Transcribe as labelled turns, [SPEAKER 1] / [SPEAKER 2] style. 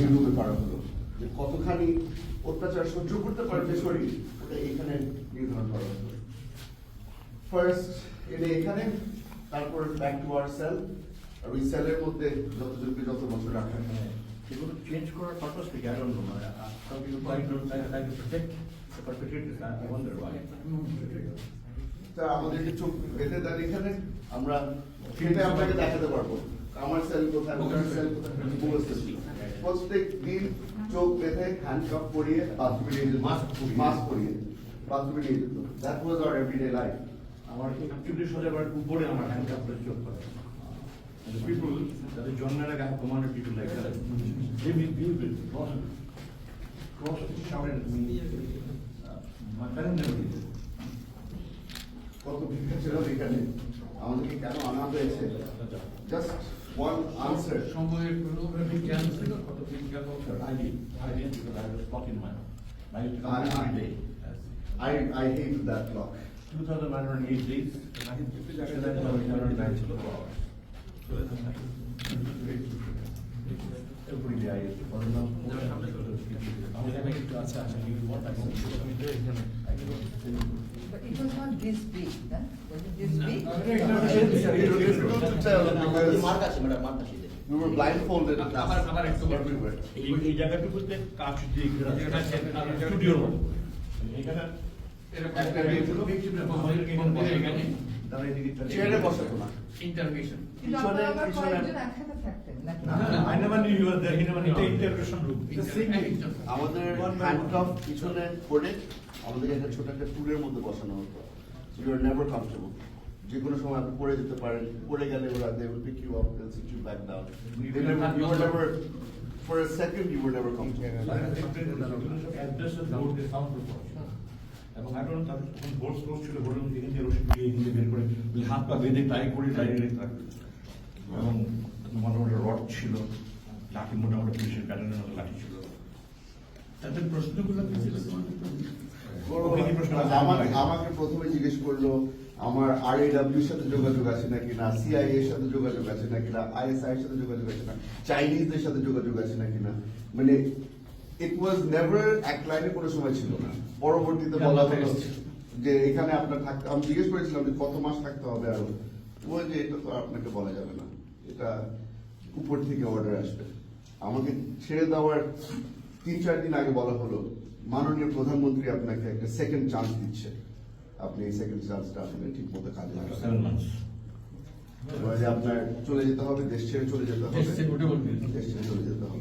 [SPEAKER 1] এইভাবে করা হলো যে কতখানি অত্যাচার সহ্য করতে পারবে শরীর ওটা এখানে নির্ধারণ করা হলো। ফার্স্ট এনে এখানে, তারপর ব্যাক টু আওয়ার সেল, আর ওই সেলের মধ্যে যতজনকে যত বছর রাখা হয়
[SPEAKER 2] এগুলো চেঞ্জ করার পারপাস কি I don't know. Some people try to protect the perpetrators. I wonder why.
[SPEAKER 1] তা আমাদেরকে চোখ বেঁধে দেন এখানে, আমরা সেটা আপনাকে দেখাতে পারবো আমার সেল কোথায়, ওনার সেল কোথায়, প্রত্যেক দিন চোখ বেঁধে হ্যান্ডকাপ পরিয়ে বাথরুমে নিয়ে যেত, মাস্ক পরিয়ে বাথরুমে নিয়ে যেত। That was our everyday life.
[SPEAKER 2] আমার 40,000 উপরে আমার হ্যান্ডকাপ করে চোখ করে। And the people, the জন্মের আগে I have commanded people like that. They will cross shouted at me. My parents never did it.
[SPEAKER 1] কত ভিক্ষা ছিল এখানে, আমাদেরকে কেন আনা হয়েছে? Just one answer.
[SPEAKER 3] সময়ের কোনো বিজ্ঞান ছিল কত বিজ্ঞান
[SPEAKER 2] I did because I was stuck in my house. I used to come every day.
[SPEAKER 1] I hate that clock.
[SPEAKER 2] 2,908 days. Every day I used to follow them.
[SPEAKER 4] But it was not this big, huh? Was it this big?
[SPEAKER 1] Difficult to tell because
[SPEAKER 5] mark আছে madam, mark আছে এদের।
[SPEAKER 1] we were blindfolded
[SPEAKER 3] আবার একটু
[SPEAKER 1] everywhere.
[SPEAKER 2] এই জায়গাটুকুতে কাজ দিয়ে ঘেরা স্টুডিওর মতো। এখানে
[SPEAKER 1] একটা দিয়ে ছিল,
[SPEAKER 2] তারা এদিকে
[SPEAKER 1] চেয়ারে বসাতো না।
[SPEAKER 3] ইন্টারভিশন
[SPEAKER 4] কিন্তু আপনারা আবার কয়েকজন একসাথে থাকতেন, নাকি?
[SPEAKER 2] I never knew he was there. He never knew. It's an interrogation room. It's the same thing.
[SPEAKER 1] আমাদের হ্যান্ডকাফ পিছনে করে আমাদেরকে একটা ছোট একটা টুলের মধ্যে বসানো হতো। You are never comfortable. যে কোনো সময় আপনি পড়ে যেতে পারেন, পড়ে গেলে ওরা they will pick you up and sit you back down. You are never for a second you are never comfortable.
[SPEAKER 2] অ্যাড্রেসের বোর্ড দিয়ে সাউন্ড রেকর্ড। এবং I don't know তাদের তখন বোর্ড স্টোর ছিল, বোর্ডের মধ্যে এখান থেকে রসিদ দিয়ে এখান থেকে বের করে হাত পা বেঁধে টাই করে ডাইরেক্ট রাখবে। এবং মোটামুটি রড ছিল, লাঠি মোটামুটি পুলিশের ব্যাটারের মতো লাঠি ছিল। তাদের প্রশ্নগুলো কি ছিল
[SPEAKER 1] আমাকে প্রথমে জিজ্ঞেস করলো আমার RAW এর সাথে যোগাযোগ আছে নাকি না, CIA এর সাথে যোগাযোগ আছে নাকি না, ISI এর সাথে যোগাযোগ আছে না, চাইনিজদের সাথে যোগাযোগ আছে নাকি না। মানে ইট ওয়াজ নেভার এক লাইনে কোনো সময় ছিল না। পরবর্তীতে বলা হলো যে এখানে আপনার থাকতে, আমি জিজ্ঞেস করেছিলাম যে কত মাস থাকতে হবে, আরো ওই যে এটা তো আপনাকে বলা যাবে না, এটা উপর থেকে অর্ডার আসবে। আমাকে ছেড়ে দেওয়ার 3-4 দিন আগে বলা হলো মাননীয় প্রধানমন্ত্রী আপনাকে একটা সেকেন্ড চান্স দিচ্ছে, আপনি এই সেকেন্ড চান্সটা আসলে ঠিক মতো কাজে লাগাবেন।
[SPEAKER 2] 7 months।
[SPEAKER 1] আপনার চলে যেতে হবে, দেশ ছেড়ে চলে যেতে হবে,
[SPEAKER 3] দেশ ছেড়ে উঠে বলবেন।
[SPEAKER 1] দেশ ছেড়ে চলে যেতে হবে।